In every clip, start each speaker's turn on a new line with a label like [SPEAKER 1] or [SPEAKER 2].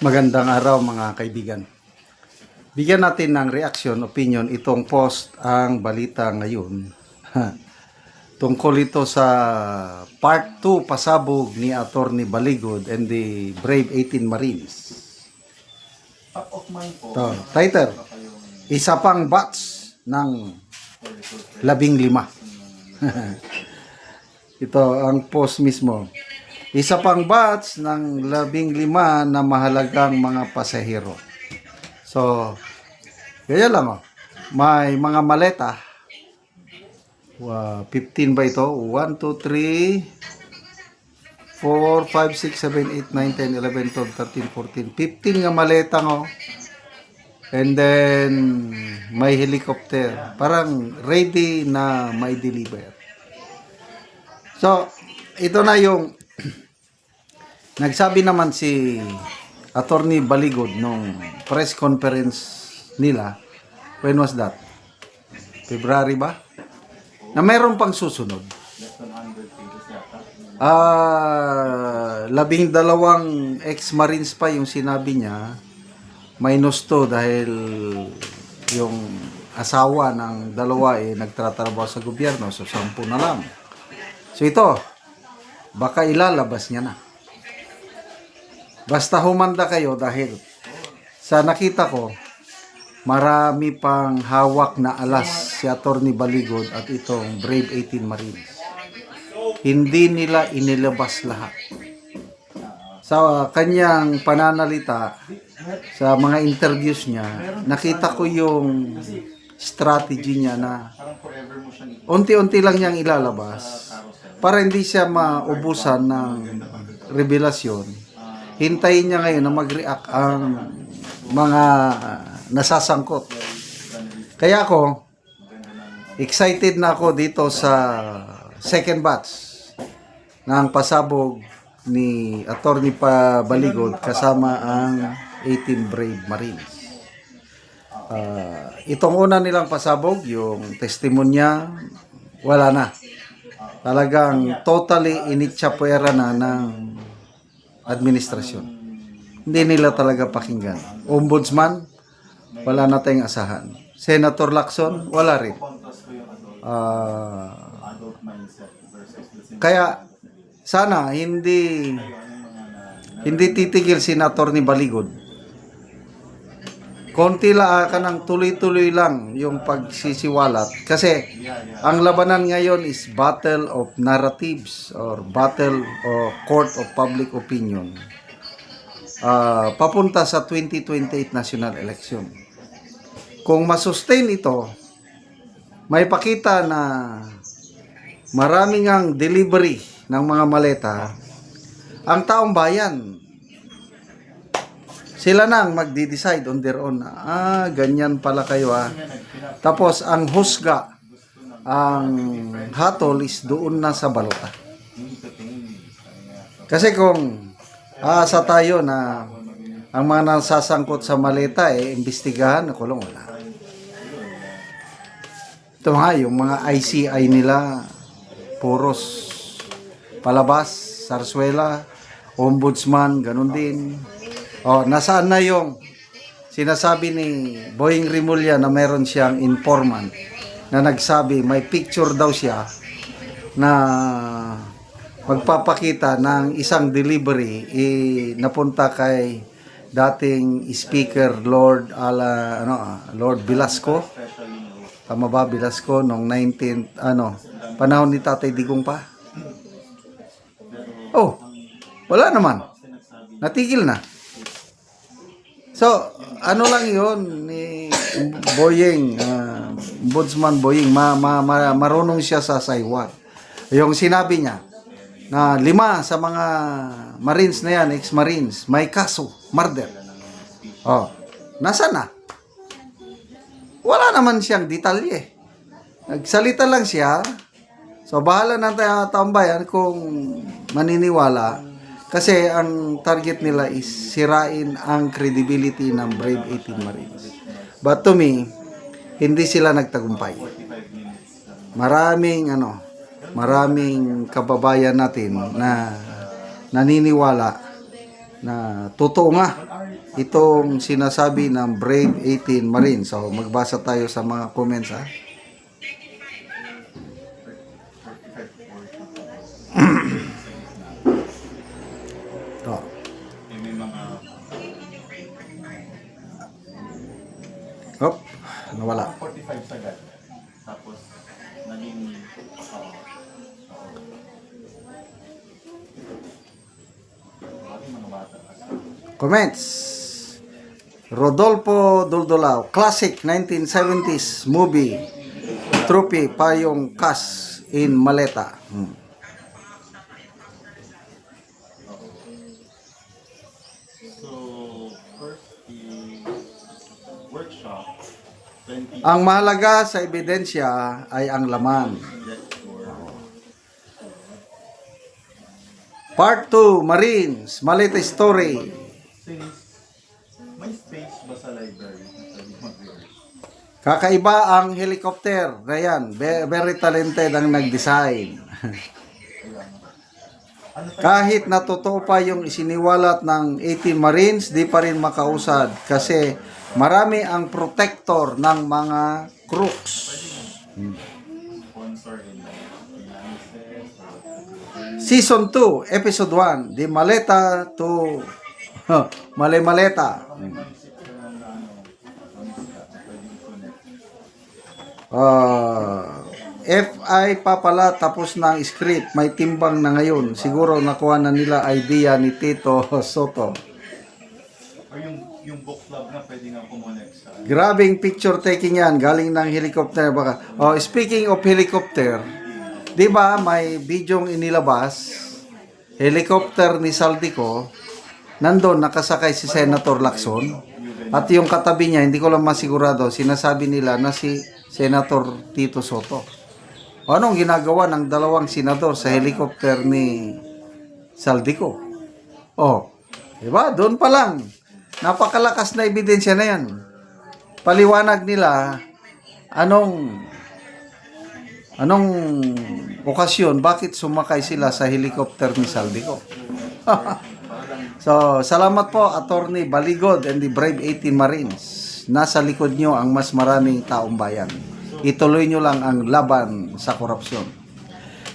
[SPEAKER 1] Magandang araw mga kaibigan. Bigyan natin ng reaction, opinion itong post ang balita ngayon. Tungkol ito sa part 2 pasabog ni Attorney Baligod and the Brave 18 Marines. Ito, title, isa pang batch ng 15. Ito ang post mismo. Isa pang batch ng 15 na mahalagang mga pasahero. So, gaya lang may mga maleta. 15 ba ito? 1, 2, 3, 4, 5, 6, 7, 8, 9, 10, 11, 12, 13, 14. 15 nga maleta And then, may helicopter. Parang ready na may deliver. So, ito na yung nagsabi naman si Attorney Baligod nung press conference nila. When was that? February ba? Na mayroon pang susunod. 12 ex-marines pa yung sinabi niya. Minus 2 dahil yung asawa ng dalawa nagtatrabaho sa gobyerno. So 10 na lang. So ito, baka ilalabas niya na. Basta humanda kayo dahil sa nakita ko, marami pang hawak na alas si Attorney Baligod at itong Brave 18 Marines. Hindi nila inilabas lahat. Sa kanyang pananalita, sa mga interviews niya, nakita ko yung strategy niya na unti-unti lang niyang ilalabas para hindi siya maubusan ng revelasyon. Hintayin niya ngayon na mag-react ang mga nasasangkot. Kaya ako, excited na ako dito sa second batch ng pasabog ni Attorney Baligod kasama ang 18 Brave Marines. Itong una nilang pasabog, yung testimonya, wala na. Talagang totally initsapwera na ng administrasyon. Hindi nila talaga pakinggan. Ombudsman, wala na tayong asahan. Senator Lacson, wala rin. Kaya sana hindi titigil si Attorney Baligod. Konti lang ka ng tuloy-tuloy lang yung pagsisiwalat. Kasi ang labanan ngayon is battle of narratives or battle of court of public opinion. Papunta sa 2028 national election. Kung masustain ito, may pakita na maraming ang delivery ng mga maleta, ang taong bayan, sila nang magdi-decide on their own. Ganyan pala kayo Tapos ang husga, ang hatol is doon na sa balota. Kasi kung sa tayo na ang mga nasasangkot sa maleta imbestigahan, nakulong wala. Ito nga, yung mga ICI nila, puros palabas, sarswela, ombudsman, ganun din. Nasaan na yung sinasabi ni Boying Rimulya na meron siyang informant na nagsabi, may picture daw siya na magpapakita ng isang delivery napunta kay dating Speaker Lord Velasco. Tama ba, Velasco noong 19 panahon ni Tatay Digong pa? Wala naman. Natigil na. So, ano lang yun ni Boying, Ombudsman Boying, marunong siya sa saywat. Yung sinabi niya, na 5 sa mga Marines na yan, ex-Marines, may kaso, murder. Nasaan na? Wala naman siyang detalye. Nagsalita lang siya. So, bahala na taong bayan kung maniniwala. Kasi ang target nila is sirain ang credibility ng Brave 18 Marines. But to me, hindi sila nagtagumpay. Maraming kababayan natin na naniniwala na totoo nga itong sinasabi ng Brave 18 Marines. So magbasa tayo sa mga comments ha. Ito. Hop, nawala.
[SPEAKER 2] 45 sagad. Tapos, naging, mga bata.
[SPEAKER 1] Comments. Rodolfo Duldulao, classic 1970s movie. Trophy Payong Kas in Maleta.
[SPEAKER 2] So, first is workshop. 20
[SPEAKER 1] Ang mahalaga sa ebidensya ay ang laman. Part 2, Marines, Maleta Story.
[SPEAKER 2] Since may space ba sa library? Pwede mag-rehearse.
[SPEAKER 1] Kakaiba ang helicopter. Ayan, very talented ang nag-design. Kahit na totoo pa yung isiniwalat ng 18 Marines, di pa rin makausad kasi marami ang protector ng mga crooks.
[SPEAKER 2] Sponsor in finances or
[SPEAKER 1] Season 2, Episode 1, The Maleta to Male-Maleta.
[SPEAKER 2] isip ka lang na pwedeng connect.
[SPEAKER 1] FI pa pala tapos na ang script, may timbang na ngayon. Siguro nakuha na nila idea ni Tito Soto.
[SPEAKER 2] Or yung book club na pwede nga kumonect sa
[SPEAKER 1] Grabing picture taking yan, galing ng helicopter baka. Oh, speaking of helicopter, 'di ba may bidyong inilabas helicopter ni Saldico, nandun nakasakay si Senator Lacson at yung katabi niya, hindi ko lang masigurado, sinasabi nila na si Senator Tito Soto. Anong ginagawa ng dalawang senador sa helicopter ni Saldico? Oh, 'di ba? Doon pa lang napakalakas na ebidensya na 'yan. Paliwanag nila anong okasyon bakit sumakay sila sa helicopter ni Saldico. So, salamat po Attorney Baligod and the Brave 18 Marines. Nasa likod nyo ang mas maraming taong bayan. Ituloy nyo lang ang laban sa korupsyon.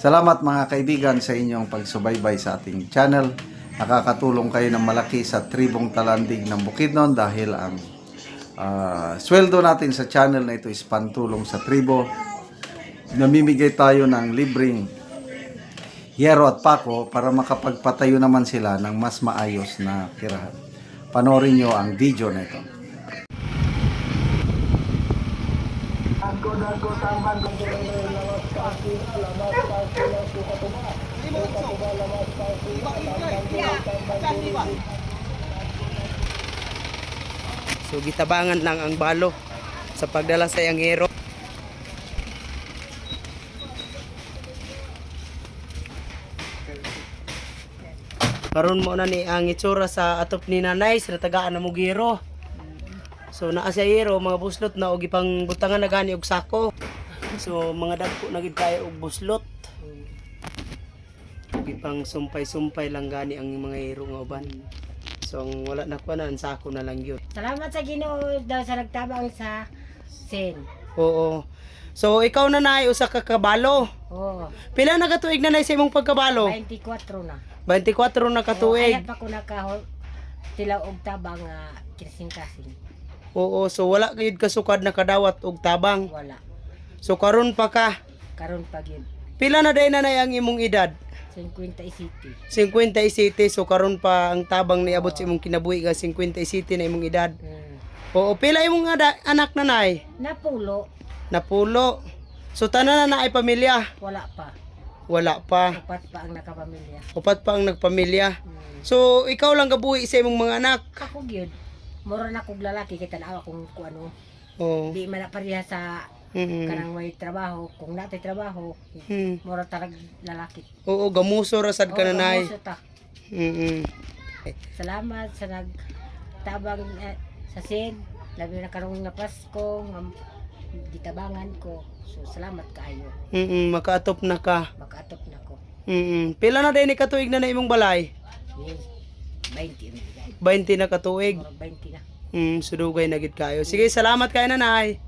[SPEAKER 1] Salamat mga kaibigan sa inyong pagsubaybay sa ating channel. Nakakatulong kayo ng malaki sa tribong Talandig ng Bukidnon dahil ang sweldo natin sa channel na ito is pantulong sa tribo. Namimigay tayo ng libreng hiyero at pako para makapagpatayo naman sila ng mas maayos na tirahan. Panoorin nyo ang video na ito.
[SPEAKER 3] So gitabangan lang ang balo sa pagdala sa iyang hero. Karon mo na ni ang itsura sa atop ni nanay sa tagaan na mugiro. So naa sa hero mga buslot na og ipang butangan na gani og sako. So mga dagko na gid kayo og buslot. Ipang sumpay-sumpay lang gani ang mga hero nga uban. So ang wala na kuha na ang sako na lang yun.
[SPEAKER 4] Salamat sa Ginoo daw sa nagtabang sa sin.
[SPEAKER 3] Oo. So ikaw na nay usa ka kabalo.
[SPEAKER 4] Oo.
[SPEAKER 3] Pila na katuig na nay sa imong pagkabalo?
[SPEAKER 4] 24 na.
[SPEAKER 3] 24 na katuig.
[SPEAKER 4] Ayat pa ko nakahol tilaw og tabang nga kasing-kasing.
[SPEAKER 3] Oo, so wala gyud kasukad na kadawat og tabang.
[SPEAKER 4] Wala.
[SPEAKER 3] So karon pa ka.
[SPEAKER 4] Karon pa gyud
[SPEAKER 3] Pila na day na nay ang imong edad?
[SPEAKER 4] 57.
[SPEAKER 3] 57. So karon pa ang tabang niabot sa imong kinabuhi nga 57 na imong edad. Oo, pila imong anak na nay?
[SPEAKER 4] Napulo,
[SPEAKER 3] Napulo. So tanan na naay pamilya?
[SPEAKER 4] wala pa.
[SPEAKER 3] Wala pa.
[SPEAKER 4] Upat pa ang nakapamilya.
[SPEAKER 3] Upat pa ang nagpamilya. So ikaw lang gabuhi sa imong mga anak.
[SPEAKER 4] Ako gyud. Mura na kog lalaki kita na akong kuano.
[SPEAKER 3] Oo.
[SPEAKER 4] Di man na pareha sa kanang may trabaho. Kung natay trabaho, mura talag lalaki.
[SPEAKER 3] Oo, gamuso ra sad ka na nay.
[SPEAKER 4] kamuso ta.
[SPEAKER 3] Mm.
[SPEAKER 4] Salamat sa nagtabang sa sin. Labi na karong nga Pasko, nga gitabangan ko. So salamat kaayo.
[SPEAKER 3] Makaatop na ka.
[SPEAKER 4] Makaatop na ko.
[SPEAKER 3] Pila na day ni katuig na imong balay?
[SPEAKER 4] Yes. 20 na bigay.
[SPEAKER 3] 20 na katuig.
[SPEAKER 4] Murag 20 na.
[SPEAKER 3] Sudugay na gid kayo. Sige, salamat kayo nanay.